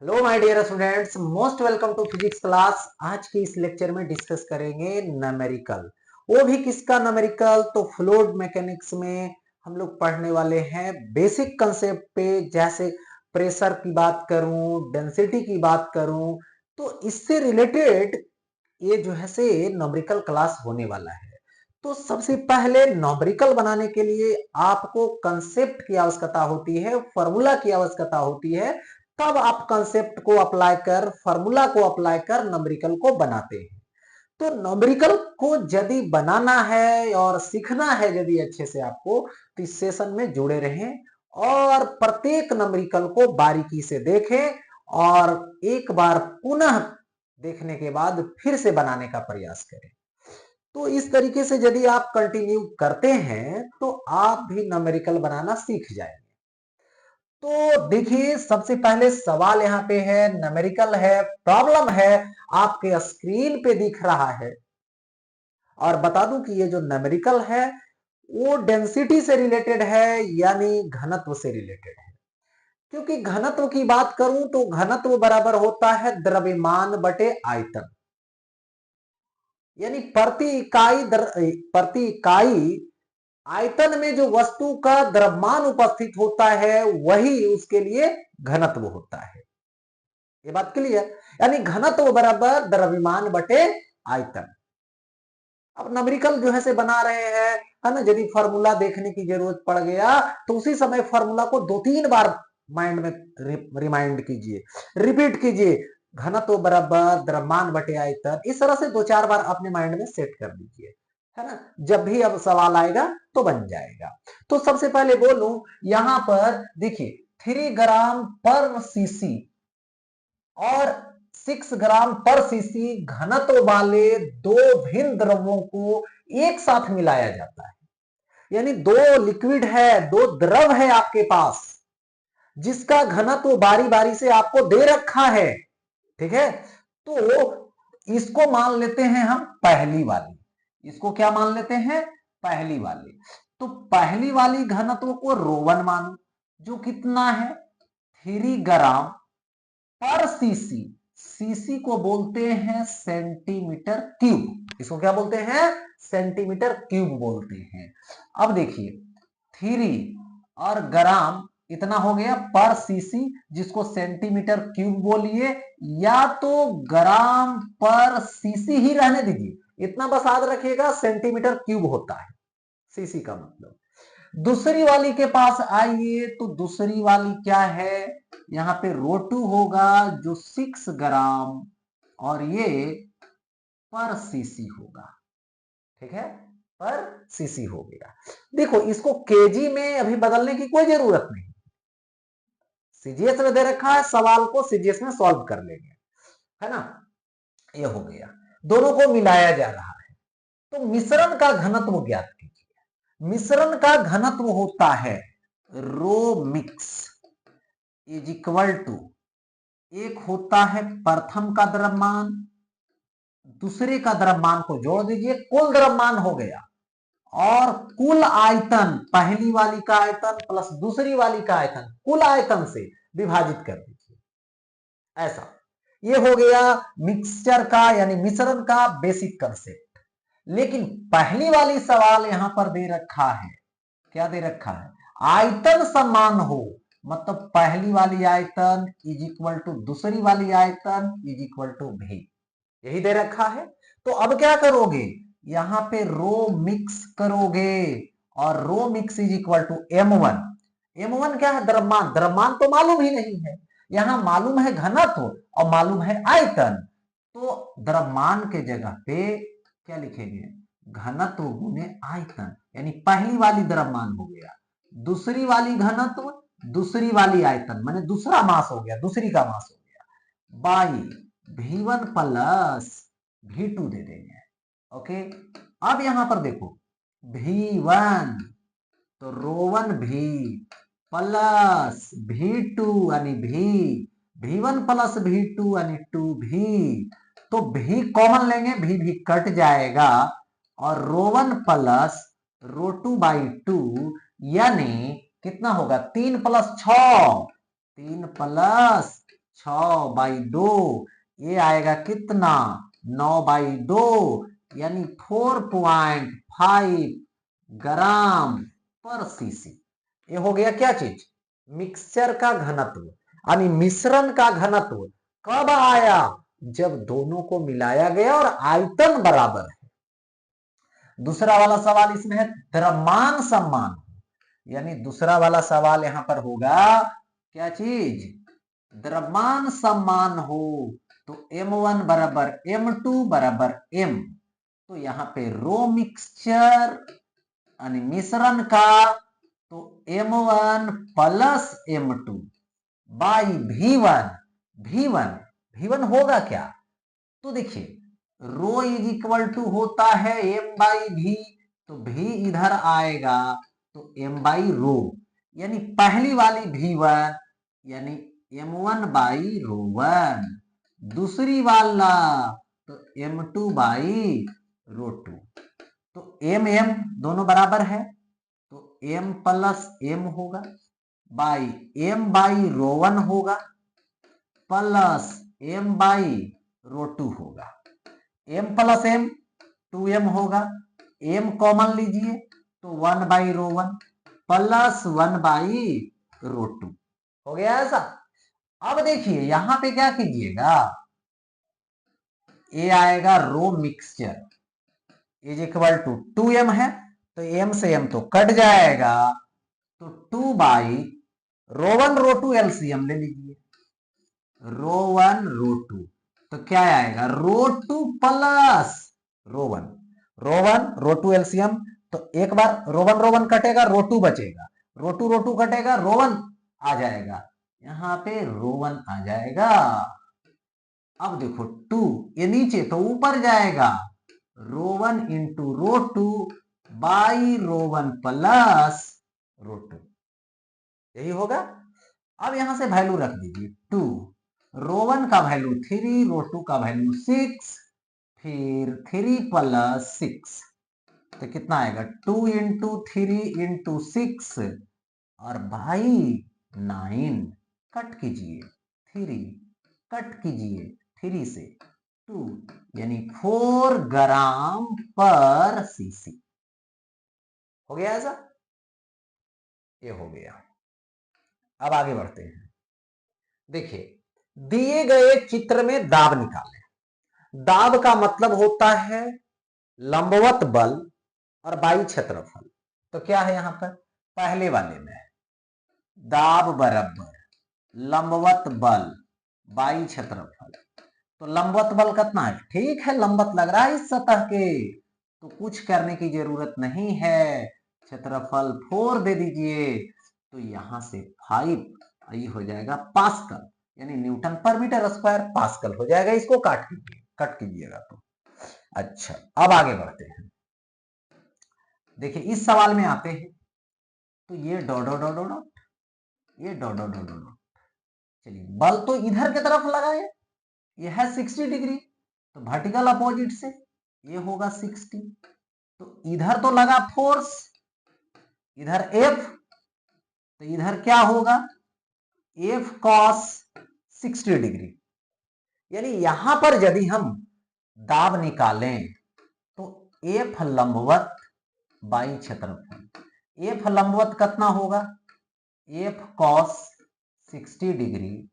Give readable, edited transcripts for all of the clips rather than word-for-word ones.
Hello my dear students, most welcome to physics class. आज की इस लेक्चर में डिस्कस करेंगे न्यूमेरिकल। वो भी किसका न्यूमेरिकल? तो फ्लूइड मैकेनिक्स में हम लोग पढ़ने वाले हैं बेसिक कंसेप्ट पे। जैसे प्रेशर की बात करूं, डेंसिटी की बात करूं, तो इससे रिलेटेड ये जो है से न्यूमेरिकल क्लास होने वाला है। तो सबसे पहले न्यूमेरिकल बनाने के लिए आपको कंसेप्ट की आवश्यकता होती है, फॉर्मूला की आवश्यकता होती है। तब आप कंसेप्ट को अप्लाई कर, फॉर्मूला को अप्लाई कर न्यूमेरिकल को बनाते हैं। तो न्यूमेरिकल को यदि बनाना है और सीखना है यदि अच्छे से आपको, तो इस सेशन में जुड़े रहें और प्रत्येक न्यूमेरिकल को बारीकी से देखें और एक बार पुनः देखने के बाद फिर से बनाने का प्रयास करें। तो इस तरीके से यदि आप कंटिन्यू करते हैं तो आप भी न्यूमेरिकल बनाना सीख जाएंगे। तो देखिए, सबसे पहले सवाल यहाँ पे है, न्यूमेरिकल है, प्रॉब्लम है, आपके स्क्रीन पे दिख रहा है। और बता दूं कि ये जो न्यूमेरिकल है वो डेंसिटी से रिलेटेड है, यानी घनत्व से रिलेटेड है। क्योंकि घनत्व की बात करूं तो घनत्व बराबर होता है द्रव्यमान बटे आयतन। यानी प्रति इकाई आयतन में जो वस्तु का द्रव्यमान उपस्थित होता है वही उसके लिए घनत्व होता है। ये बात क्लियर? यानी घनत्व बराबर द्रव्यमान बटे आयतन। अब न्यूमेरिकल जो है से बना रहे हैं, है ना। यदि फॉर्मूला देखने की जरूरत पड़ गया तो उसी समय फॉर्मूला को 2-3 बार माइंड में रिमाइंड कीजिए, रिपीट कीजिए। घनत्व बराबर द्रव्यमान बटे आयतन, इस तरह से 2-4 बार अपने माइंड में सेट कर दीजिए, है ना। जब भी अब सवाल आएगा तो बन जाएगा। तो सबसे पहले बोलूं, यहां पर देखिए 3 ग्राम पर सीसी और 6 ग्राम पर सीसी घनत्व वाले दो भिन्न द्रवों को एक साथ मिलाया जाता है। यानी दो लिक्विड है, दो द्रव है आपके पास, जिसका घनत्व बारी बारी से आपको दे रखा है। ठीक है, तो इसको मान लेते हैं हम पहली वाली। इसको क्या मान लेते हैं? पहली वाली। तो पहली वाली घनत्व को रो1 मानो, जो कितना है 3 ग्राम पर सीसी। सीसी को बोलते हैं सेंटीमीटर क्यूब। इसको क्या बोलते हैं? सेंटीमीटर क्यूब बोलते हैं। अब देखिए 3 और ग्राम इतना हो गया पर सीसी, जिसको सेंटीमीटर क्यूब बोलिए, या तो ग्राम पर सीसी ही रहने दीजिए, इतना बस याद रखिएगा, सेंटीमीटर क्यूब होता है सीसी का मतलब। दूसरी वाली के पास आइए, तो दूसरी वाली क्या है? यहां पे रो2 होगा जो 6 ग्राम और ये पर सीसी होगा। ठीक है, पर सीसी हो गया। देखो, इसको केजी में अभी बदलने की कोई जरूरत नहीं, सीजीएस में दे रखा है, सवाल को सीजीएस में सॉल्व कर लेंगे, है ना। ये हो गया, दोनों को मिलाया जा रहा है। तो मिश्रण का घनत्व ज्ञात कीजिए। मिश्रण का घनत्व होता है रो मिक्स इज इक्वल टू, एक होता है प्रथम का द्रव्यमान, दूसरे का द्रव्यमान को जोड़ दीजिए, कुल द्रव्यमान हो गया, और कुल आयतन, पहली वाली का आयतन प्लस दूसरी वाली का आयतन, कुल आयतन से विभाजित कर दीजिए। ऐसा ये हो गया मिक्सचर का यानी मिश्रण का बेसिक कंसेप्ट। लेकिन पहली वाली सवाल यहां पर दे रखा है, क्या दे रखा है? आयतन समान हो, मतलब पहली वाली आयतन इज इक्वल टू दूसरी वाली आयतन इज इक्वल टू भी, यही दे रखा है। तो अब क्या करोगे? यहां पे रो मिक्स करोगे, और row mix is equal to m1। m1 क्या है? द्रव्यमान। द्रव्यमान तो मालूम ही नहीं है, यहां मालूम है घनत्व और मालूम है आयतन। तो द्रव्यमान के जगह पे क्या लिखेंगे? घनत्व गुने आयतन। यानी पहली वाली द्रव्यमान हो गया, दूसरी वाली घनत्व, दूसरी वाली आयतन, माने दूसरा मास हो गया, दूसरी का मास हो गया, बाई V1 प्लस V2 दे देंगे। ओके, अब यहां पर देखो V1 तो रो1 भी प्लस V2 यानी V1 प्लस V2 यानी 2V। तो भी कॉमन लेंगे, भी कट जाएगा, और रो1 प्लस रो2 बाई 2, यानी कितना होगा? 3 प्लस 6, 3 प्लस 6/2, ये आएगा कितना 9/2, यानी 4.5 ग्राम पर सीसी। ये हो गया क्या चीज, मिक्सचर का घनत्व, यानी मिश्रण का घनत्व कब आया, जब दोनों को मिलाया गया और आयतन बराबर है। दूसरा वाला सवाल इसमें है द्रव्यमान सम्मान, यानी दूसरा वाला सवाल यहां पर होगा क्या चीज, द्रव्यमान सम्मान हो तो M1 बराबर M2 बराबर M, तो यहाँ पे रो मिक्सचर यानी मिश्रण का तो M1 plus M2 by V1, V1 होगा क्या, तो देखिए रो इज इक्वल टू होता है M/V, तो V इधर आएगा तो M/रो, यानी पहली वाली V1 यानी M1/रो1, दूसरी वाला तो M2/रो2, तो M दोनों बराबर है तो M प्लस M होगा बाई M/रो1 होगा प्लस M/रो2 होगा, M प्लस M 2M होगा, M कॉमन लीजिए तो 1/रो1 प्लस 1/रो2 हो गया ऐसा। अब देखिए यहां पे क्या कीजिएगा, ये आएगा row mixture is equal to 2M है तो M से M तो कट जाएगा, तो 2/रो1 रो2 एलसीएम ले लीजिए, रो1 रो2 तो क्या आएगा रो2 प्लस रो1 रो2 एलसीएम, तो एक बार रो1 कटेगा रो2 बचेगा, रो2 कटेगा रो1 आ जाएगा, यहां पे रो1 आ जाएगा। अब देखो 2 ये नीचे तो ऊपर जाएगा, रो1 इंटू रो2 बाई रो1 प्लस रो2, यही होगा। अब यहां से वैल्यू रख दीजिए 2, रो1 का वैल्यू 3, रो2 का वैल्यू 6, फिर 3 प्लस 6 तो कितना आएगा 2 इंटू 3 इंटू 6 और भाई 9, कट कीजिए 3, कट कीजिए 3 से 2, यानी 4 ग्राम पर सीसी, हो गया ऐसा, ये हो गया। अब आगे बढ़ते हैं, देखिए दिए गए चित्र में दाब निकालें, दाब का मतलब होता है लंबवत बल और बाई क्षेत्रफल, तो क्या है यहां पर पहले वाले में दाब बराबर लंबवत बल बाई क्षेत्रफल, तो लंबवत बल कितना है, ठीक है लंबवत लग रहा है इस सतह के तो कुछ करने की जरूरत नहीं है, क्षेत्रफल 4 दे दीजिए, तो यहां से 5 ये हो जाएगा पास्कल, यानी न्यूटन पर मीटर स्क्वायर पास्कल हो जाएगा, इसको कट कीजिएगा तो। अच्छा अब आगे बढ़ते हैं, देखिए इस सवाल में आते हैं, तो ये डॉट डॉट डॉट डॉट, ये डॉट डॉट डॉट डॉट, चलिए बल तो इधर की तरफ लगाए, ये है 60 डिग्री, तो वर्टिकल अपोजिट से ये होगा 60, तो इधर तो लगा फोर्स, इधर F, तो इधर क्या होगा F cos 60 डिग्री, यानी यहां पर यदि हम दाब निकालें तो F लंबवत बाई क्षेत्रफल, F लंबवत कितना होगा F cos 60 डिग्री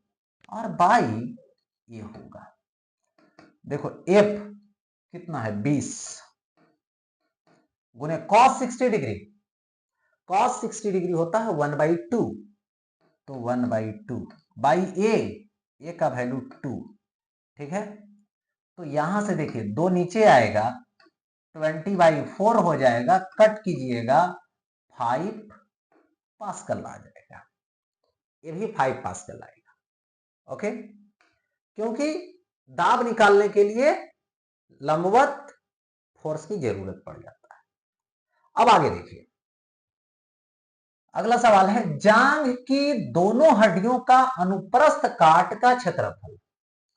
और बाई ये होगा, देखो F कितना है 20 गुने cos 60 डिग्री, cos 60 डिग्री होता है 1/2, तो 1/2 बाई ए का वैल्यू 2, ठीक है, तो यहां से देखिए 2 नीचे आएगा 20/4 हो जाएगा, कट कीजिएगा 5 पास्कल आ जाएगा, ये भी 5 पास्कल आएगा, ओके, क्योंकि दाब निकालने के लिए लंबवत फोर्स की जरूरत पड़ जाता है। अब आगे देखिए अगला सवाल है जांघ की दोनों हड्डियों का अनुप्रस्थ काट का क्षेत्रफल,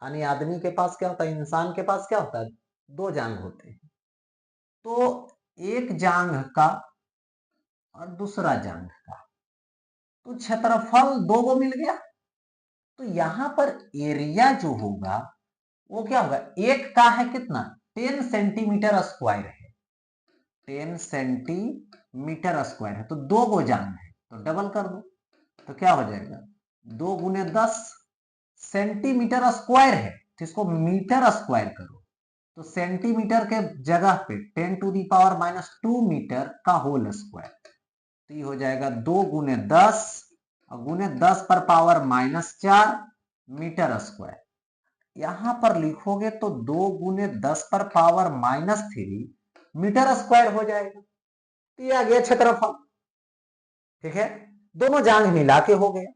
यानी आदमी के पास क्या होता है, इंसान के पास क्या होता है 2 जांघ होते हैं, तो एक जांघ का और दूसरा जांघ का, तो क्षेत्रफल 2 को मिल गया, तो यहां पर एरिया जो होगा वो क्या होगा, एक का है कितना 10 सेंटीमीटर स्क्वायर है, 10 सेंटीमीटर स्क्वायर है, तो 2 को जान है तो डबल कर दो, तो क्या हो जाएगा 2 गुने 10 सेंटीमीटर स्क्वायर है, तो इसको मीटर स्क्वायर करो, तो सेंटीमीटर के जगह पे 10 टू दी पावर -2 मीटर का होल स्क्वायर, तो ये हो जाएगा 2 गुने 10 और गुने 10 पर पावर -4 मीटर स्क्वायर। यहां पर लिखोगे तो 2 गुने 10 पर पावर -3 मीटर स्क्वायर हो जाएगा, तो ये आ गया क्षेत्रफल। ठीक है, दोनों जांघ मिला के हो गया।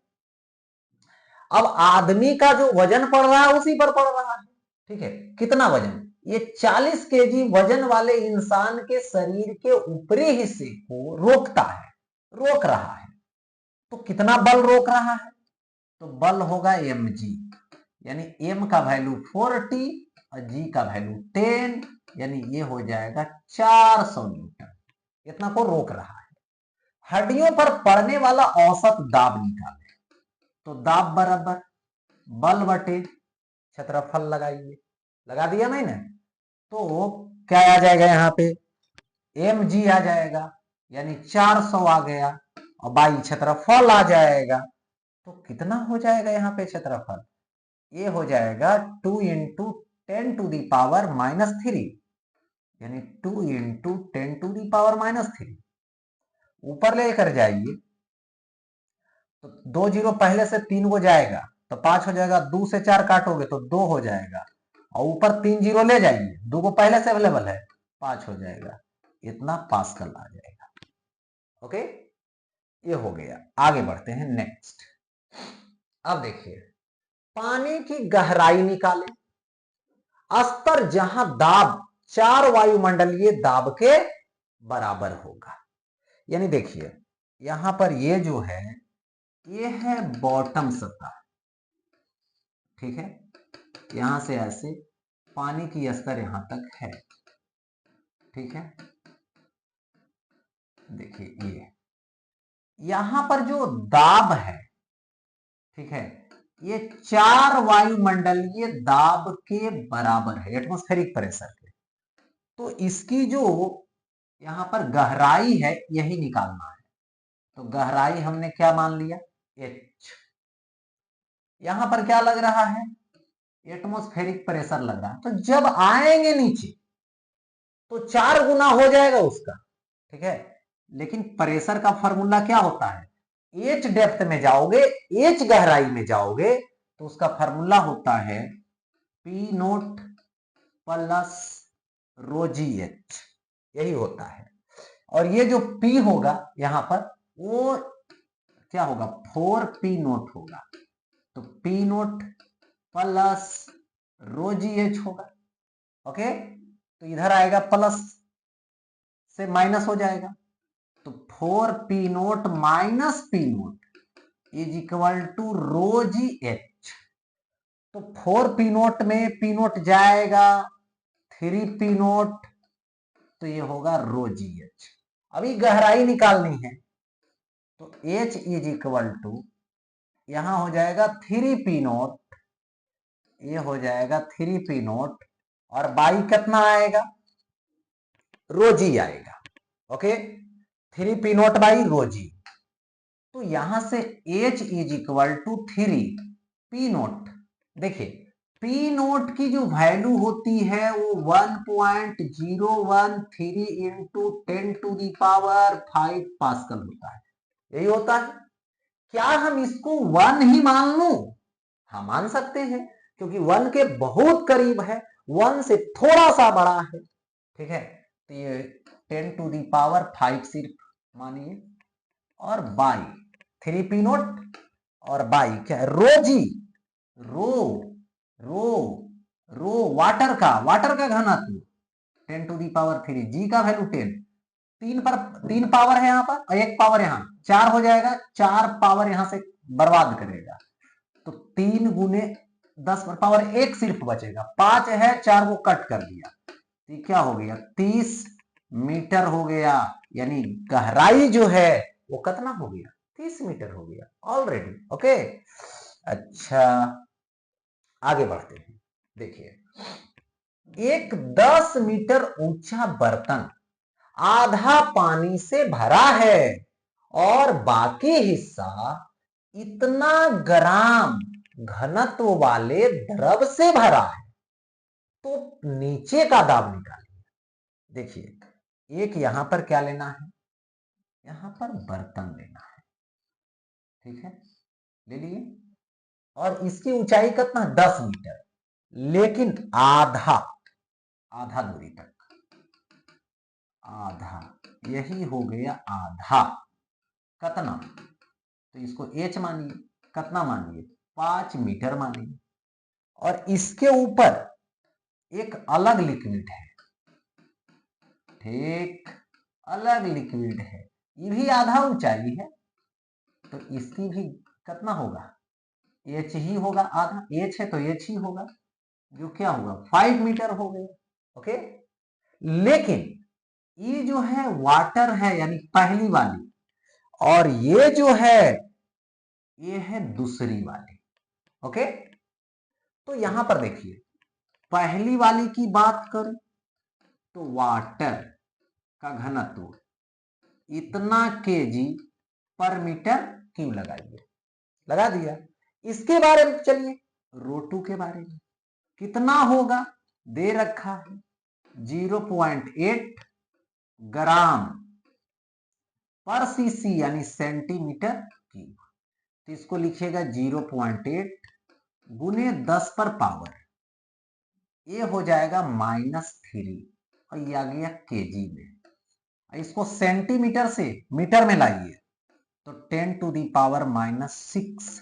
अब आदमी का जो वजन पड़ रहा है उसी पर पड़ रहा है। ठीक है, कितना वजन, ये 40 केजी वजन वाले इंसान के शरीर के ऊपरी हिस्से को रोकता है, रोक रहा है, तो कितना बल रोक रहा है, तो बल होगा mg, यानी m का वैल्यू 40 और g का वैल्यू 10, यानी ये हो जाएगा 400 न्यूटन, इतना को रोक रहा है। हड्डियों पर पड़ने वाला औसत दाब निकाले, तो दाब बराबर बल बटे क्षेत्रफल लगाइए, लगा दिया मैंने, तो क्या आ जाएगा यहाँ पे mg आ जाएगा, यानी 400 आ गया, और बाई क्षेत्रफल आ जाएगा, तो कितना हो जाएगा यहाँ पे क्षेत्रफल, ये हो जाएगा 2 इंटू 10 टू दी पावर -3, यानी 2 इंटू 10 टू दी पावर -3, ऊपर लेकर जाइए तो 2 जीरो पहले से 3 को जाएगा तो 5 हो जाएगा, 2 से 4 काटोगे तो 2 हो जाएगा, और ऊपर 3 जीरो ले जाइए, 2 को पहले से अवेलेबल है, 5 हो जाएगा, इतना पास्कल आ जाएगा। ओके, ये हो गया। आगे बढ़ते हैं नेक्स्ट। अब देखिए, पानी की गहराई निकालें, स्तर जहां दाब 4 वायुमंडलीय दाब के बराबर होगा, यानी देखिए यहां पर ये जो है ये है बॉटम सतह, ठीक है, यहां से ऐसे पानी की स्तर यहां तक है, ठीक है, देखिए ये यहां पर जो दाब है, ठीक है, ये 4 वायुमंडलीय दाब के बराबर है, एटमॉस्फेरिक प्रेशर के, तो इसकी जो यहां पर गहराई है यही निकालना है, तो गहराई हमने क्या मान लिया h, यहां पर क्या लग रहा है एटमॉस्फेरिक प्रेशर लग रहा है, तो जब आएंगे नीचे तो 4 गुना हो जाएगा उसका, ठीक है, लेकिन प्रेशर का फॉर्मूला क्या होता है, h डेप्थ में जाओगे, h गहराई में जाओगे तो उसका फॉर्मूला होता है P नोट प्लस रो जी एच, यही होता है, और ये जो P होगा यहां पर वो क्या होगा 4P नोट होगा, तो P नोट प्लस रो जी एच होगा। ओके, तो इधर आएगा प्लस से माइनस हो जाएगा, तो 4P naught minus P naught is equal to rho ji h, तो 4P नोट में P नोट जाएगा 3P नोट, तो ये होगा रो जी एच। अभी गहराई निकालनी है तो H इज इक्वल टू यहां हो जाएगा 3P नोट, ये हो जाएगा 3P नोट, और बाई कितना आएगा रो जी आएगा। Okay, 3P naught by rho G, तो यहां से H is equal to 3P naught, देखिए P नोट की जो वैल्यू होती है वो 1.013 into 10 to the power 5 pascal होता है, यही होता है। क्या हम इसको 1 ही मान लूं, हाँ मान सकते हैं, क्योंकि 1 के बहुत करीब है, 1 से थोड़ा सा बड़ा है, ठीक है, तो ये 10 टू दी पावर 5 सिर्फ मानिए, और बाई 3P नोट, और बाई क्या है रो जी, रो रो रो वाटर का घनत्व 10 टू दी पावर 3, जी का वैल्यू 10, 3 पावर है यहाँ पर और 1 पावर यहाँ, 4 हो जाएगा, 4 पावर यहां से बर्बाद करेगा, तो 3 गुने 10 पर पावर 1 सिर्फ बचेगा, 5 है 4 को कट कर दिया, तो क्या हो गया 30 मीटर हो गया, यानी गहराई जो है वो कितना हो गया 30 मीटर हो गया ऑलरेडी। ओके, अच्छा, आगे बढ़ते हैं। देखिए, एक 10 मीटर ऊंचा बर्तन आधा पानी से भरा है और बाकी हिस्सा इतना ग्राम घनत्व वाले द्रव से भरा है, तो नीचे का दाब निकालिए। देखिए, एक यहां पर क्या लेना है, यहां पर बर्तन लेना है, ठीक है, ले लिए। और इसकी ऊंचाई कितना, 10 मीटर, लेकिन आधा आधा दूरी तक, आधा, यही हो गया आधा। कितना, तो इसको एच मानिए, कितना मानिए, 5 मीटर मानिए। और इसके ऊपर एक अलग लिक्विड है, ठीक, अलग लिक्विड है, ये भी आधा ऊंचाई है, तो इसकी भी कितना होगा, एच ही होगा, आधा एच है तो एच ही होगा, जो क्या होगा 5 मीटर हो गया। ओके, लेकिन ये जो है वाटर है, यानी पहली वाली, और ये जो है ये है दूसरी वाली। ओके, तो यहां पर देखिए, पहली वाली की बात करूं तो वाटर का घनत्व इतना केजी पर मीटर क्यूब लगाइए, लगा दिया। इसके बारे में चलिए रो2 के बारे में, कितना होगा, दे रखा है 0.8 ग्राम पर सीसी, यानी सेंटीमीटर क्यूब। तो इसको लिखिएगा 0.8 गुने 10 पर पावर, ये हो जाएगा -3, और ये आ गया केजी में। इसको सेंटीमीटर से मीटर में लाइए तो 10⁻⁻6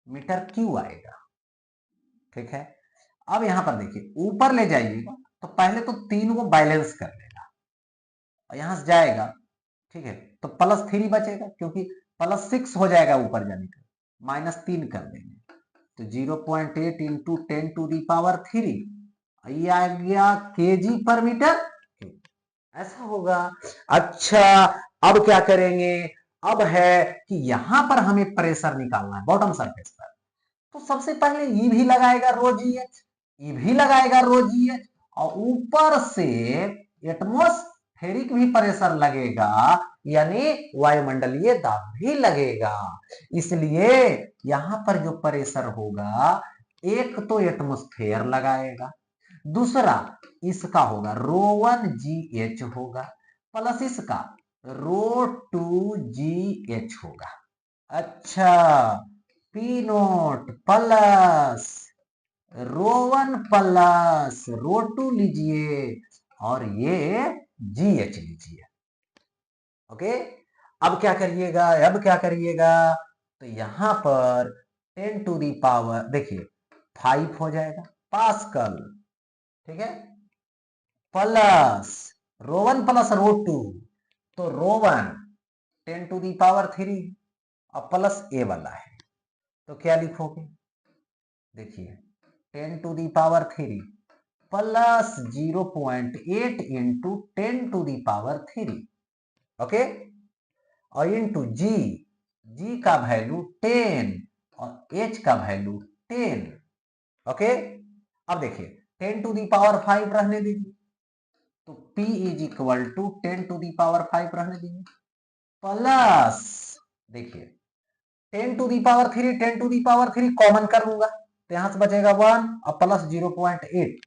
मीटर क्यूब आएगा, ठीक है। अब यहां पर देखिए, ऊपर ले जाइएगा तो पहले तो 3 को बैलेंस कर लेगा, और यहां से जाएगा, ठीक है, तो +3 बचेगा, क्योंकि +6 हो जाएगा ऊपर जाने का, -3 कर देंगे, तो 0.8 इंटू 10⁻3, ये आ गया केजी पर मीटर, ऐसा होगा। अच्छा, अब क्या करेंगे, अब है कि यहां पर हमें प्रेशर निकालना है बॉटम सरफेस पर, तो सबसे पहले ई भी लगाएगा ρgh, ई भी लगाएगा ρgh, और ऊपर से एटमॉस्फेरिक भी प्रेशर लगेगा, यानी वायुमंडलीय दाब भी लगेगा। इसलिए यहां पर जो प्रेशर होगा, एक तो एटमॉस्फेयर लगाएगा, दूसरा इसका होगा ρ1gh होगा, प्लस इसका ρ2gh होगा। अच्छा, P0 प्लस ρ1 प्लस ρ2 लीजिए, और ये GH लीजिए। ओके, अब क्या करिएगा, अब क्या करिएगा, तो यहां पर 10 टू दी पावर, देखिए 5 हो जाएगा पास्कल, ठीक है, प्लस ρ1 प्लस ρ2, तो ρ1 10 टू दी पावर 3, और प्लस ए वाला है, तो क्या लिखोगे, देखिए 10 to the power 3 plus 0.8 into 10 to the power 3, okay, और इंटू जी का वैल्यू 10 और एच का वैल्यू 10। ओके, अब देखिए 10 टू दी पावर 5 रहने दीजिए, तो P is equal to 10 to the power 5 रहने दीजिए, प्लस देखिए 10 to the power 3, 10 to the power 3 common कर लूंगा, तो यहां से बचेगा 1 और plus 0.8,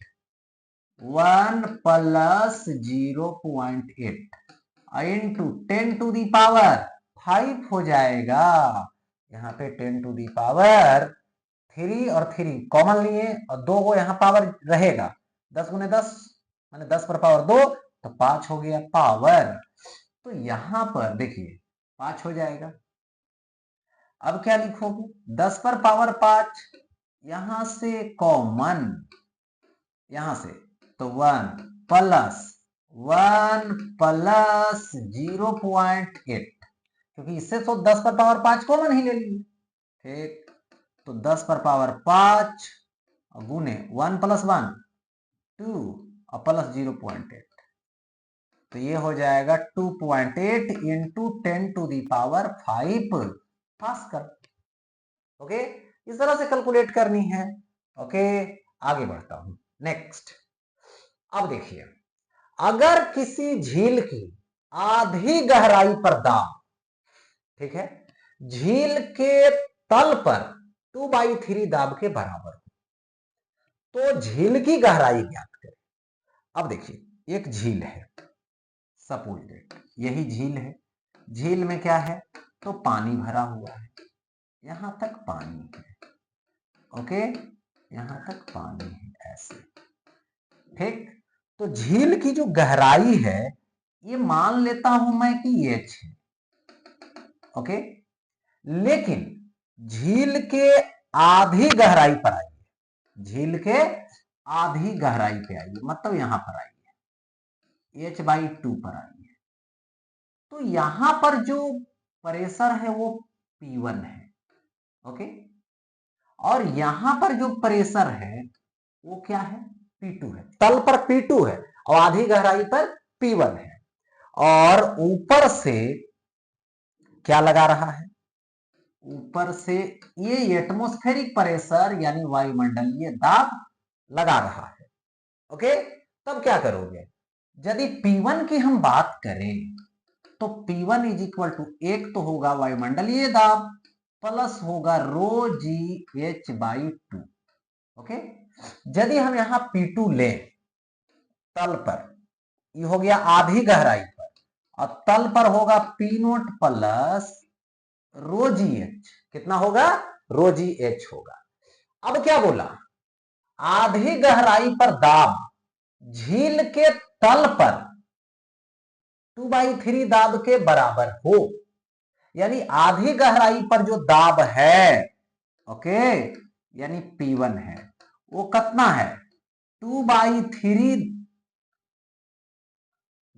1 plus 0.8 into 10 to the power 5 हो जाएगा, यहाँ पे 10 टू दी पावर 3 और 3 कॉमन लिए, और 2 को यहाँ पावर रहेगा, 10 गुने 10 माने 10 पर पावर 2, तो 5 हो गया पावर। तो यहां पर देखिए 5 हो जाएगा। अब क्या लिखोगे, 10 पर पावर 5, यहां से कॉमन, यहां से तो 1 प्लस 0.8, क्योंकि इससे तो 10 पर पावर 5 कॉमन ही ले लीजिए, ठीक, तो 10 पर पावर 5 गुने 1 प्लस 1 2 और प्लस 0.8, तो ये हो जाएगा 2.8 into 10 to the power 5 pascal. Okay, इस तरह से कैलकुलेट करनी है। ओके, आगे बढ़ता हूं। नेक्स्ट, अब देखिए, अगर किसी झील की आधी गहराई पर दाब, ठीक है, झील के तल पर 2/3 दाब के बराबर हो, तो झील की गहराई ज्ञात करें। अब देखिए, एक झील है, सपोज दैट यही झील है। झील में क्या है, तो पानी भरा हुआ है, यहां तक पानी है। ओके, यहां तक पानी है, ऐसे, ठीक। तो झील की जो गहराई है, ये मान लेता हूं मैं कि h है। ओके, लेकिन झील के आधी गहराई पर आइए, झील के आधी गहराई पे आइए, मतलब यहां पर आइए, h/2 पर आइए। तो यहां पर जो प्रेशर है वो P1 है। ओके, और यहां पर जो प्रेशर है वो क्या है, P2 है। तल पर P2 है और आधी गहराई पर P1 है। और ऊपर से क्या लगा रहा है, ऊपर से ये एटमॉस्फेरिक प्रेशर यानी वायुमंडलीय दाब लगा रहा है। ओके, तब क्या करोगे, यदि P1 की हम बात करें तो P1 इज इक्वल टू, एक तो होगा वायुमंडलीय दाब प्लस होगा ρgh/2। ओके, यदि हम यहां P2 लें तल पर, ये हो गया आधी गहराई पर, और तल पर होगा P0 प्लस ρgh, कितना होगा, ρgh होगा। अब क्या बोला, आधी गहराई पर दाब झील के तल पर 2/3 दाब के बराबर हो, यानी आधी गहराई पर जो दाब है, ओके, यानी P1 है, वो कितना है, 2/3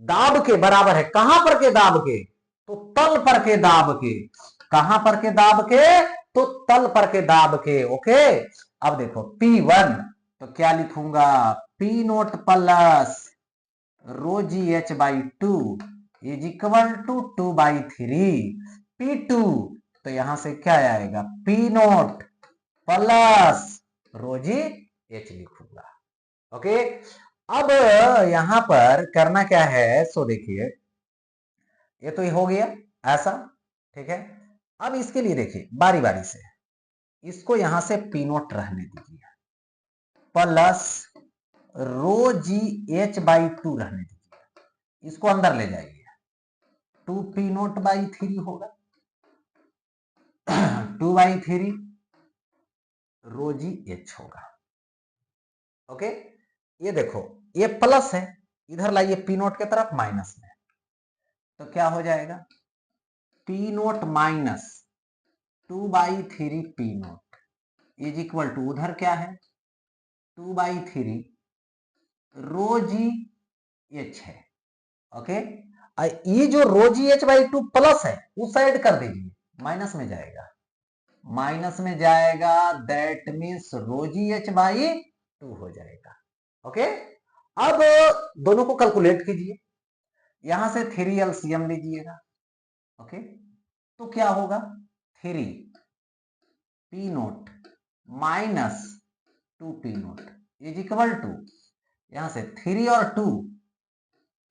दाब के बराबर है। कहां पर के दाब के, तो तल पर के दाब के। कहां पर के दाब के, तो तल पर के दाब के। ओके, अब देखो P1, तो क्या लिखूंगा, P0 plus ρgh/2 is equal to 2/3 P2, तो यहां से क्या आएगा, P0 प्लस ρgh लिखूंगा। ओके, अब यहां पर करना क्या है, सो देखिए, ये तो ये हो गया ऐसा, ठीक है। अब इसके लिए देखिए बारी बारी से, इसको यहां से P0 रहने दीजिए, प्लस ρgh/2 रहने दीजिए, इसको अंदर ले जाइए, 2P0/3 होगा, 2/3 ρgh होगा। ओके, ये देखो, ये प्लस है, इधर लाइए P0 के तरफ माइनस में, तो क्या हो जाएगा, P0 minus 2/3 P0 is equal to, उधर क्या है, 2/3 ρgh है। ओके, ये जो ρgh/2 प्लस है उस साइड कर दीजिए, माइनस में जाएगा, माइनस में जाएगा, दैट मीन्स ρgh/2 हो जाएगा। ओके, अब दोनों को कैलकुलेट कीजिए, यहां से 3 LCM लीजिएगा। ओके, तो क्या होगा, 3 P0 minus 2 P0 is equal to, यहां से 3 और 2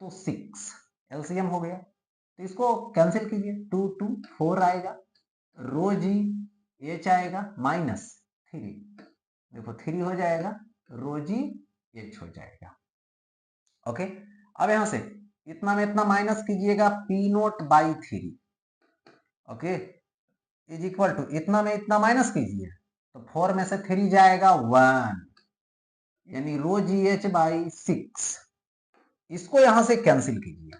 तो 6 एलसीएम हो गया, तो इसको कैंसिल कीजिए, 2 2 4 आएगा, ρgh आएगा माइनस 3, देखो 3 हो जाएगा, ρgh हो जाएगा। ओके, अब यहां से इतना में इतना माइनस कीजिएगा, P0/3, okay, is equal to, इतना में इतना माइनस कीजिए, तो 4 में से 3 जाएगा 1, यानी ρgh/6, इसको यहां से कैंसिल कीजिए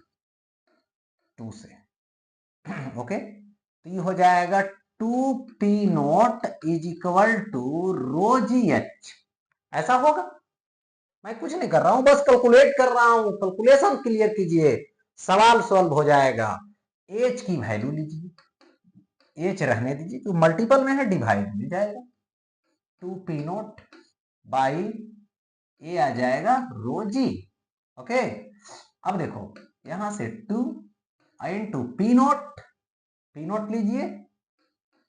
2 से। ओके, तो ये हो जाएगा 2P0 is equal to ρgh, ऐसा होगा। मैं कुछ नहीं कर रहा हूं, बस कैलकुलेट कर रहा हूं, कैलकुलेशन क्लियर कीजिए, सवाल सॉल्व हो जाएगा। एच की वैल्यू लीजिए, एच रहने दीजिए, तो मल्टीपल में है, डिवाइड में जाएगा, 2P0 बाई ए आ जाएगा ρg। ओके, अब देखो यहां से 2 इंटू P0 लीजिए,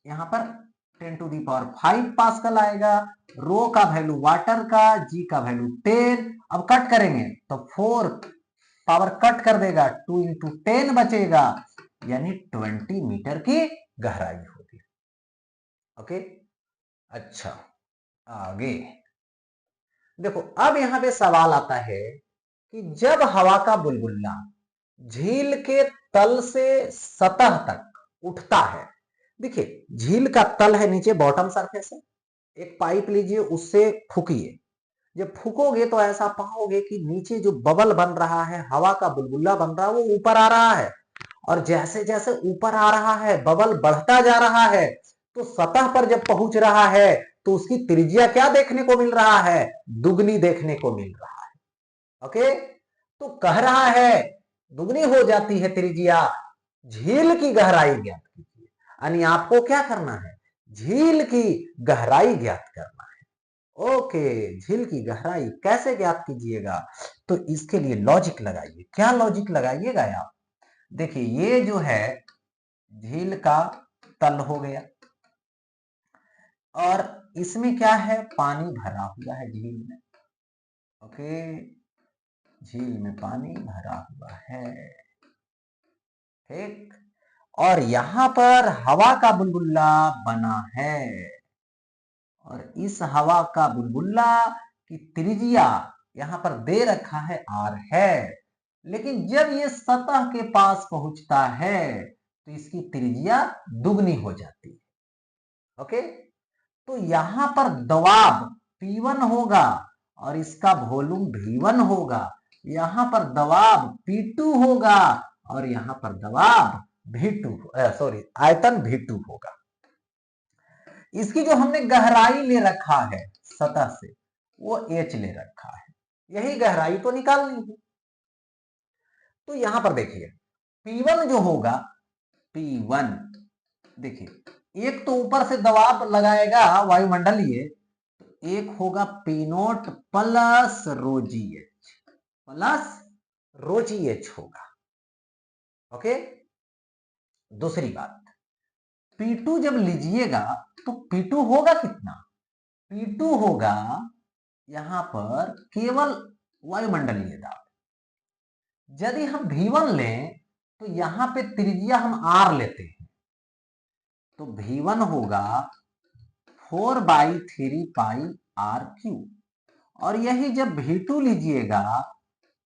यहां पर 10⁵ पास्कल आएगा। रो का वैल्यू वाटर का, जी का वैल्यू 10। अब कट करेंगे तो 4 पावर कट कर देगा, 2 × 10 बचेगा, यानी 20 मीटर की गहराई होगी। ओके, अच्छा आगे देखो, अब यहां पे सवाल आता है कि जब हवा का बुलबुला झील के तल से सतह तक उठता है, देखिए झील का तल है नीचे, बॉटम सरफेस है, एक पाइप लीजिए, उससे फूकिए। जब फूकोगे तो ऐसा पाओगे कि नीचे जो बबल बन रहा है, हवा का बुलबुला बन रहा है, वो ऊपर आ रहा है। और जैसे जैसे ऊपर आ रहा है, बबल बढ़ता जा रहा है, तो सतह पर जब पहुंच रहा है तो उसकी त्रिज्या क्या देखने को मिल रहा है? दुगनी देखने को मिल रहा है। ओके, तो कह रहा है दुगनी हो जाती है त्रिज्या, झील की गहराई ज्ञात कीजिए। यानी आपको क्या करना है? झील की गहराई ज्ञात करना है। ओके, झील की गहराई कैसे ज्ञात कीजिएगा? तो इसके लिए लॉजिक लगाइए। क्या लॉजिक लगाइएगा आप? देखिए, ये जो है झील का तल हो गया, और इसमें क्या है? पानी भरा हुआ है झील में। ओके, झील में पानी भरा हुआ है, ठीक। और यहां पर हवा का बुलबुला बना है, और इस हवा का बुलबुला की त्रिज्या यहां पर दे रखा है r है। लेकिन जब ये सतह के पास पहुंचता है तो इसकी त्रिज्या दुगनी हो जाती है। ओके, तो यहां पर दबाव P1 होगा और इसका वॉल्यूम V1 होगा। यहां पर दबाव P2 होगा और यहां पर दबाव आयतन V2 होगा। इसकी जो हमने गहराई ले रखा है सतह से, वो h ले रखा है। यही गहराई तो निकालनी है। तो यहां पर देखिए, P1 जो होगा, P1 देखिए, एक तो ऊपर से दबाव लगाएगा वायुमंडलीय, एक होगा P0 प्लस ρg h होगा। ओके, दूसरी बात, P2 जब लीजिएगा तो P2 होगा कितना? P2 होगा यहां पर केवल वायुमंडलीय दाब। यदि हम V1 लें तो यहां पे त्रिज्या हम R लेते हैं, तो V1 होगा 4/3πr3। और यही जब V2 लीजिएगा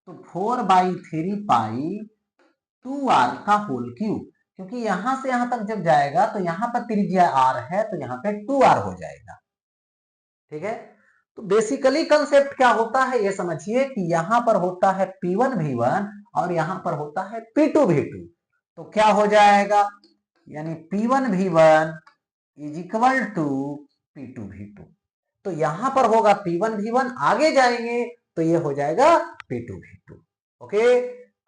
तो 4/3π2r का होल क्यूब, क्योंकि यहां से यहां तक जब जाएगा तो यहां पर त्रिज्या r है, तो यहां पे 2r हो जाएगा। ठीक है, तो बेसिकली कंसेप्ट क्या होता है ये समझिए कि यहां पर होता है P1 V1 और यहां पर होता है P2 V2। तो क्या हो जाएगा? यानी P1 V1 is equal to P2 V2। तो यहां पर होगा P1 V1, आगे जाएंगे तो ये हो जाएगा P2 V2। ओके,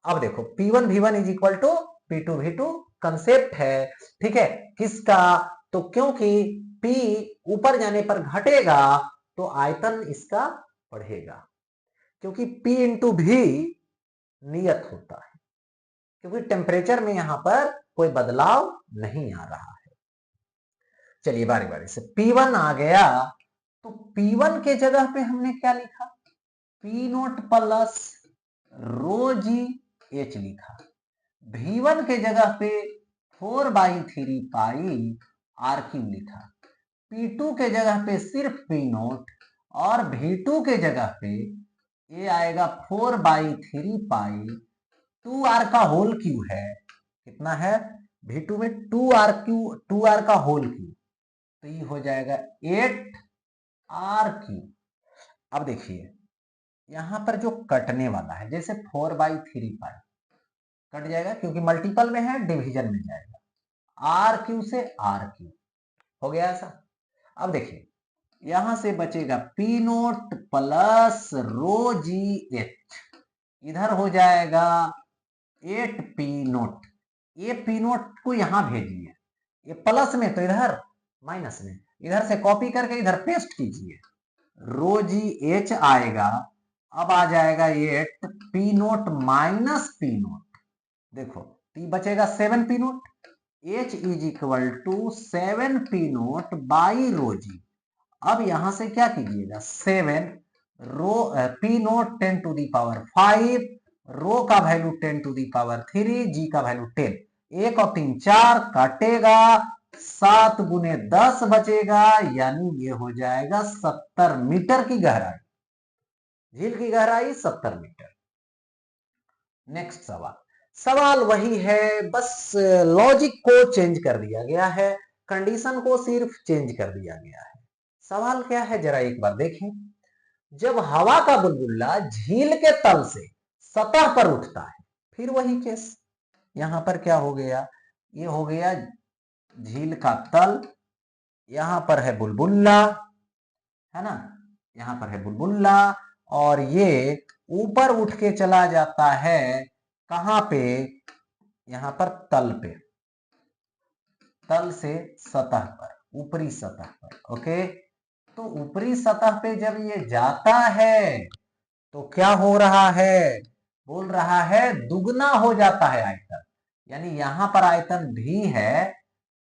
अब देखो P1 V1 is equal to P2 V2 concept है, ठीक है। किसका? तो क्योंकि P ऊपर जाने पर घटेगा तो आयतन इसका बढ़ेगा, क्योंकि P इंटू V नियत होता है, क्योंकि टेम्परेचर में यहां पर कोई बदलाव नहीं आ रहा है। चलिए बारी बारी से, P1 आ गया तो P1 के जगह पे हमने क्या लिखा? P0 प्लस ρg h लिखा। V1 के जगह पे 4/3πr3 लिखा। P2 के जगह पे सिर्फ P0, और V2 के जगह पे ये आएगा 4/3π2r का होल क्यू है। कितना है? V2 में 2r का होल क्यू, तो ये हो जाएगा 8r3। अब देखिए, यहां पर जो कटने वाला है, जैसे 4/3π कट जाएगा, क्योंकि मल्टीपल में है, डिवीजन में जाएगा, r3 से r3 हो गया ऐसा। अब देखिए, यहां से बचेगा P0 प्लस ρg h, इधर हो जाएगा 8P0। ये P0 को यहां भेजिए, ये प्लस में तो इधर माइनस में, इधर से कॉपी करके इधर पेस्ट कीजिए, ρg h आएगा। अब आ जाएगा 8P0 माइनस P0, देखो P बचेगा 7P0, H is equal to 7p0 by rho G. अब यहां से क्या कीजिएगा, 7 रो p0 10 टू दी पावर 5, रो का वैल्यू 10 टू दी पावर 3, जी का वैल्यू 10। 1 और 3 4 काटेगा, 7 गुने 10 बचेगा, यानी ये हो जाएगा 70 मीटर की गहराई। झील की गहराई 70 मीटर। नेक्स्ट सवाल, सवाल वही है, बस लॉजिक को चेंज कर दिया गया है, कंडीशन को सिर्फ चेंज कर दिया गया है। सवाल क्या है जरा एक बार देखें। जब हवा का बुलबुला झील के तल से सतह पर उठता है, फिर वही केस, यहां पर क्या हो गया, ये हो गया झील का तल, यहां पर है बुलबुला, है ना, यहां पर है बुलबुला, और ये ऊपर उठ के चला जाता है कहां पे, यहां पर तल पे, तल से सतह पर, ऊपरी सतह पर। ओके, तो ऊपरी सतह पे जब ये जाता है तो क्या हो रहा है, बोल रहा है दुगना हो जाता है आयतन, यानी यहां पर आयतन भी है,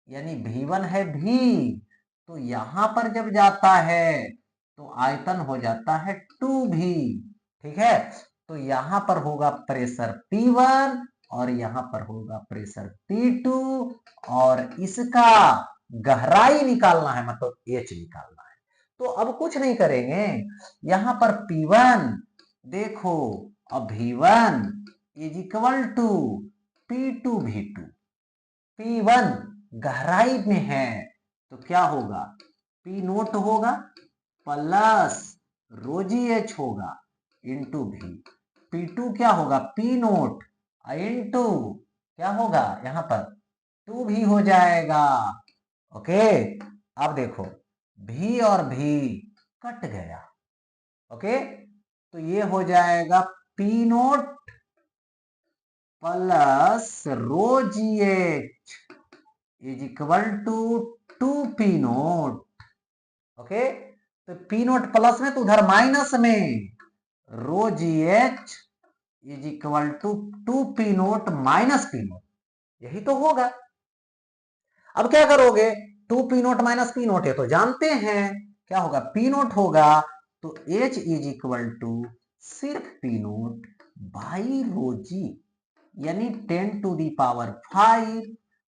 यानी V1 है भी, तो यहां पर जब जाता है तो आयतन हो जाता है 2V। ठीक है, तो यहां पर होगा प्रेशर P1 और यहां पर होगा प्रेशर P2, और इसका गहराई निकालना है, मतलब H निकालना है। तो अब कुछ नहीं करेंगे, यहां पर P1 देखो, अब V1 is equal to P2 V2। P1 गहराई में है तो क्या होगा, P0 होगा प्लस रोजी एच होगा इंटू भी, P2 क्या होगा P0 इंटू क्या होगा, यहां पर 2 भी हो जाएगा। ओके, अब देखो भी और भी कट गया। ओके, तो ये हो जाएगा P0 plus rho ji H is equal to 2P0। Okay, तो P0 प्लस में तो उधर माइनस में, rho ji H is equal to 2P0 minus P0, यही तो होगा। अब क्या करोगे, 2P0 माइनस P0 है तो जानते हैं क्या होगा, P0 होगा, तो H इज इक्वल टू सिर्फ P0 बाई रो जी, यानी 10 टू दी पावर 5,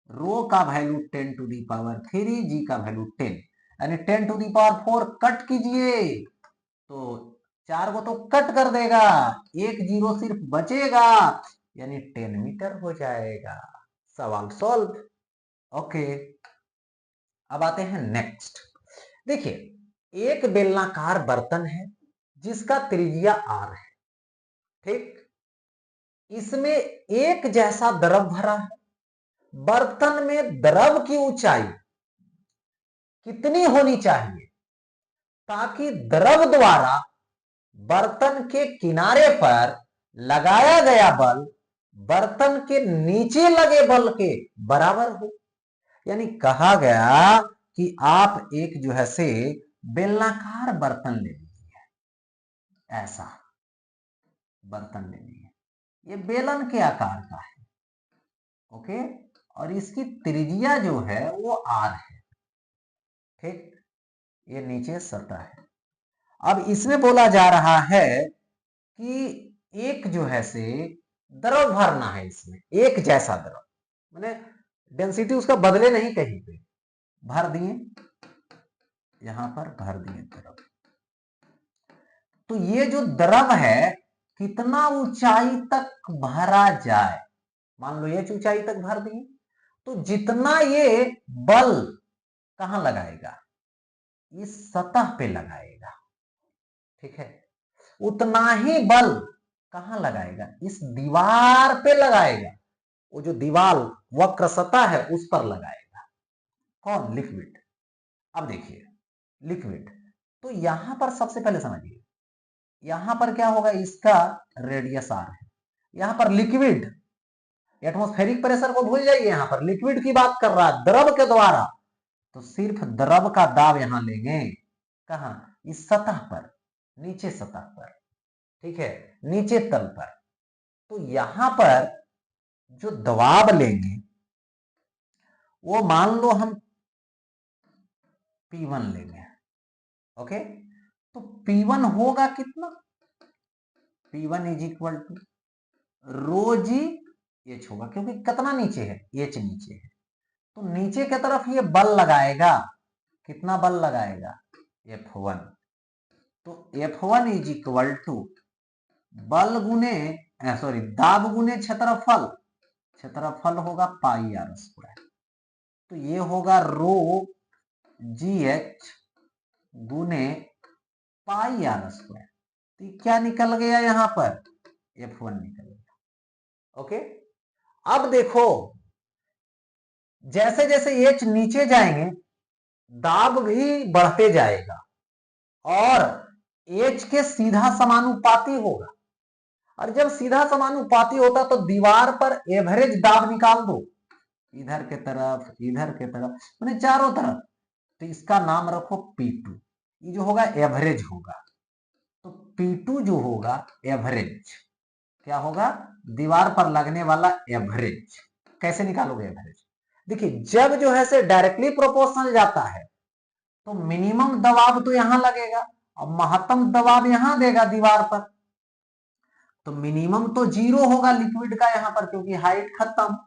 रो का वैल्यू 10 टू दी पावर 3, जी का वैल्यू 10, यानी 10 टू दी पावर 4 कट कीजिए तो 4 को तो कट कर देगा, एक जीरो सिर्फ बचेगा, यानी 10 मीटर हो जाएगा। सवाल सॉल्व। ओके, अब आते हैं नेक्स्ट। देखिए, एक बेलनाकार बर्तन है जिसका त्रिज्या R है, ठीक, इसमें एक जैसा द्रव भरा है, बर्तन में द्रव की ऊंचाई कितनी होनी चाहिए ताकि द्रव द्वारा बर्तन के किनारे पर लगाया गया बल बर्तन के नीचे लगे बल के बराबर हो। यानी कहा गया कि आप एक जो है से बेलनाकार बर्तन ले लीजिए, ऐसा बर्तन ले लीजिए, ये बेलन के आकार का है। ओके, और इसकी त्रिज्या जो है वो R है, ठीक, ये नीचे सतह है। अब इसमें बोला जा रहा है कि एक जो है से द्रव भरना है, इसमें एक जैसा द्रव, मैंने डेंसिटी उसका बदले नहीं, कहीं पे भर दिए, यहां पर भर दिए द्रव। तो ये जो द्रव है कितना ऊंचाई तक भरा जाए, मान लो ये ऊंचाई तक भर दिए, तो जितना ये बल कहां लगाएगा, इस सतह पे लगाएगा, ठीक है, उतना ही बल कहां लगाएगा, इस दीवार पे लगाएगा, वो जो दीवार वक्र सतह है उस पर लगाएगा। कौन, लिक्विड। अब देखिए लिक्विड, तो यहां पर सबसे पहले समझिए, यहां पर क्या होगा, इसका रेडियस R है, यहां पर लिक्विड, एटमॉस्फेरिक प्रेशर को भूल जाइए, यहां पर लिक्विड की बात कर रहा है द्रव के द्वारा, तो सिर्फ द्रव का दाब यहां लेंगे, कहां, इस सतह पर, नीचे सतह पर, ठीक है, नीचे तल पर। तो यहां पर जो दबाव लेंगे वो मान लो हम P1 लेंगे। ओके, तो P1 होगा कितना, P1 is equal to rho ji h होगा, क्योंकि कितना नीचे है, एच नीचे है, तो नीचे की तरफ ये बल लगाएगा, कितना बल लगाएगा, F1। तो F1 इज इक्वल टू बल गुने सॉरी दाब गुने क्षेत्रफल, क्षेत्रफल होगा पाई आर स्क्वायर, तो ये होगा रो जी एच गुने पाई आर स्क्वायर। तो क्या निकल गया यहां पर, F1 निकल गया। ओके, अब देखो जैसे जैसे एच नीचे जाएंगे दाब भी बढ़ते जाएगा और एच के सीधा समानुपाती होगा, और जब सीधा समानुपाती होता तो दीवार पर एवरेज दाब निकाल दो, इधर के तरफ इधर के तरफ मैंने चारों तरफ, तो इसका नाम रखो P2, ये जो होगा एवरेज होगा। तो P2 जो होगा एवरेज, क्या होगा, दीवार पर लगने वाला एवरेज। कैसे निकालोगे एवरेज, देखिए जब जो है से डायरेक्टली प्रोपोर्शनल जाता है तो मिनिमम दबाव तो यहां लगेगा और महत्तम दबाव यहां देगा दीवार पर, तो मिनिमम तो 0 होगा लिक्विड का यहां पर, क्योंकि हाइट खत्म,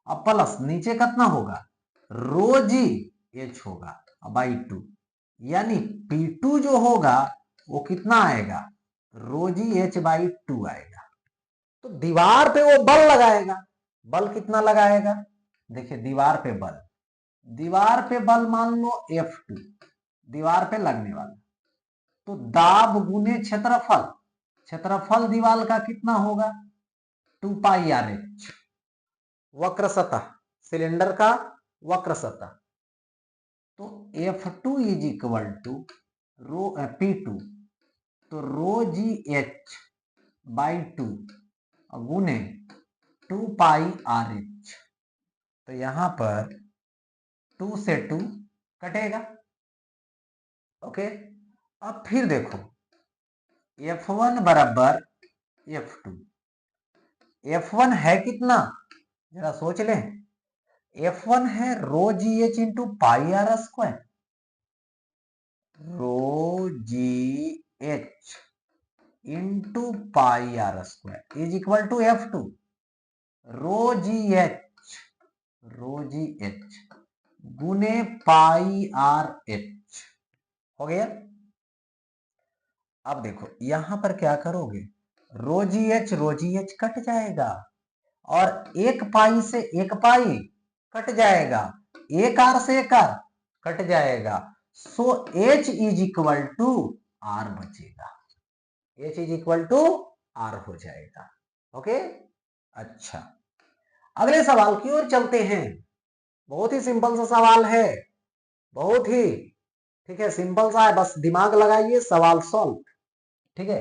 अब प्लस नीचे कितना होगा, रो जी एच होगा बाई 2, यानी P2 जो होगा वो कितना आएगा, रो जी एच बाई 2 आएगा। तो दीवार पे वो बल लगाएगा, बल कितना लगाएगा, देखिए दीवार पे बल, दीवार पे बल मान लो F2 दीवार पे लगने वाला, तो दाब गुने क्षेत्रफल, क्षेत्रफल दीवार का कितना होगा 2 पाई आर एच, वक्र सतह, सिलेंडर का वक्र सतह, तो F2 is equal to row P2, तो रो जी एच बाई 2 गुने 2 पाई आर एच, तो यहां पर 2 से 2 कटेगा। ओके, अब फिर देखो F1 बराबर F2, F1 है कितना, जरा सोच लें, F1 है rho ji H into pi R square, rho ji H into pi R square is equal to F2, rho ji H गुने पाई आर एच हो गया। अब देखो यहां पर क्या करोगे, रो जी एच कट जाएगा और एक पाई से एक पाई कट जाएगा, एक आर से एक आर कट जाएगा, so H is equal to R बचेगा, H is equal to R हो जाएगा। ओके, अच्छा अगले सवाल की ओर चलते हैं, बहुत ही सिंपल सा सवाल है, बहुत ही ठीक है, सिंपल सा है, बस दिमाग लगाइए, सवाल सॉल्व। ठीक है,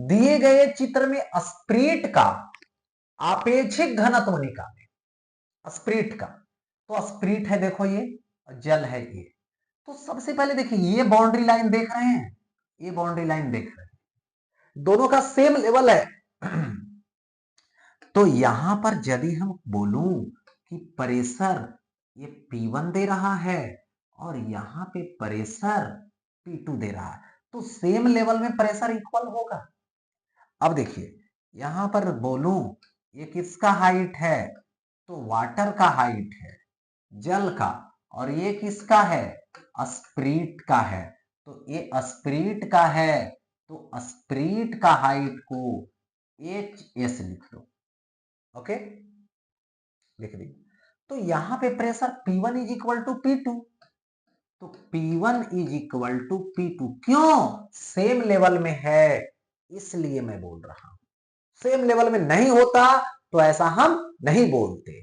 दिए गए चित्र में स्प्रिट का आपेक्षिक घनत्व निकालें, स्प्रिट का, तो स्प्रिट है देखो ये, जल है ये, तो सबसे पहले देखिए ये बाउंड्री लाइन देख रहे हैं, ये बाउंड्री लाइन देख रहे हैं, दोनों का सेम लेवल है। तो यहां पर यदि हम बोलूं कि प्रेशर ये P1 दे रहा है और यहां पे प्रेशर P2 दे रहा है, तो सेम लेवल में प्रेशर इक्वल होगा। अब देखिए यहां पर बोलूं ये किसका हाइट है, तो वाटर का हाइट है, जल का, और ये किसका है, स्प्रिट का है, तो ये स्प्रिट का है, तो स्प्रिट का हाइट को HS लिख लो। ओके, लिख दी, तो यहां पे pressure P1 is equal to P2, तो P1 is equal to P2, क्यों, सेम लेवल में है इसलिए मैं बोल रहा हूं, सेम लेवल में नहीं होता तो ऐसा हम नहीं बोलते।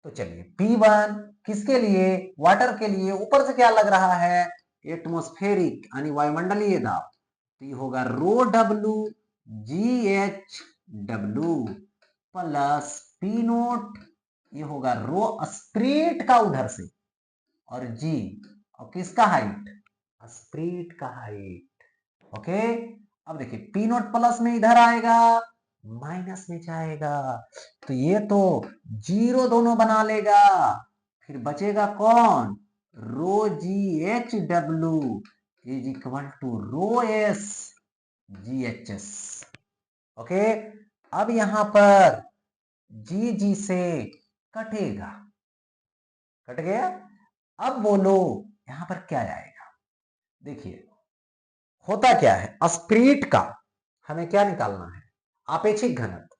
तो चलिए P1 किसके लिए, वाटर के लिए, ऊपर से क्या लग रहा है, एटमॉस्फेरिक यानी वायुमंडलीय दाब, तो ये होगा rho W G H W plus P naught, ये होगा रो स्प्रिट का उधर से, और जी और किसका हाइट, स्प्रिट का हाइट। ओके, अब देखिए P नोट प्लस में इधर आएगा माइनस में जाएगा, तो ये तो जीरो दोनों बना लेगा, फिर बचेगा कौन, rho ji H W is equal to rho S G H S. Okay, अब यहां पर जी जी से कटेगा, कट गया। अब बोलो यहां पर क्या आएगा, देखिए होता क्या है, स्पिरिट का हमें क्या निकालना है, आपेक्षिक घनत्व।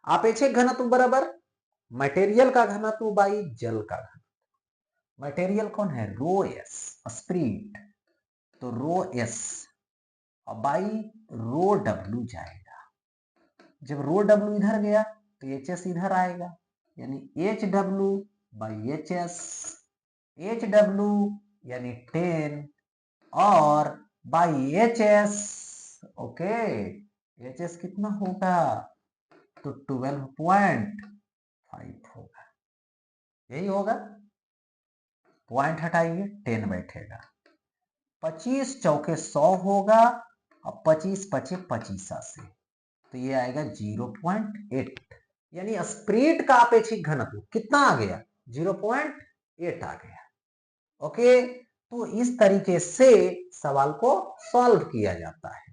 आपेक्षिक घनत्व बराबर मटेरियल का घनत्व बाई जल का घनत्व। मटेरियल कौन है, रो एस, स्पिरिट तो रो एस और बाई रो डब्ल्यू जाएगा। जब रो डब्ल्यू इधर गया तो एच एस इधर आएगा, यानी H W by H S. H W यानी 10 और by H S. Okay, H S कितना होगा, तो 12.5 होगा, यही होगा। पॉइंट हटाइए, 10 बैठेगा। 25 चौके 100 होगा और 25 पचे 25 से, तो ये आएगा 0.8, यानी स्पिरिट का आपेक्षिक घनत्व कितना आ गया, 0.8 आ गया। ओके, तो इस तरीके से सवाल को सॉल्व किया जाता है।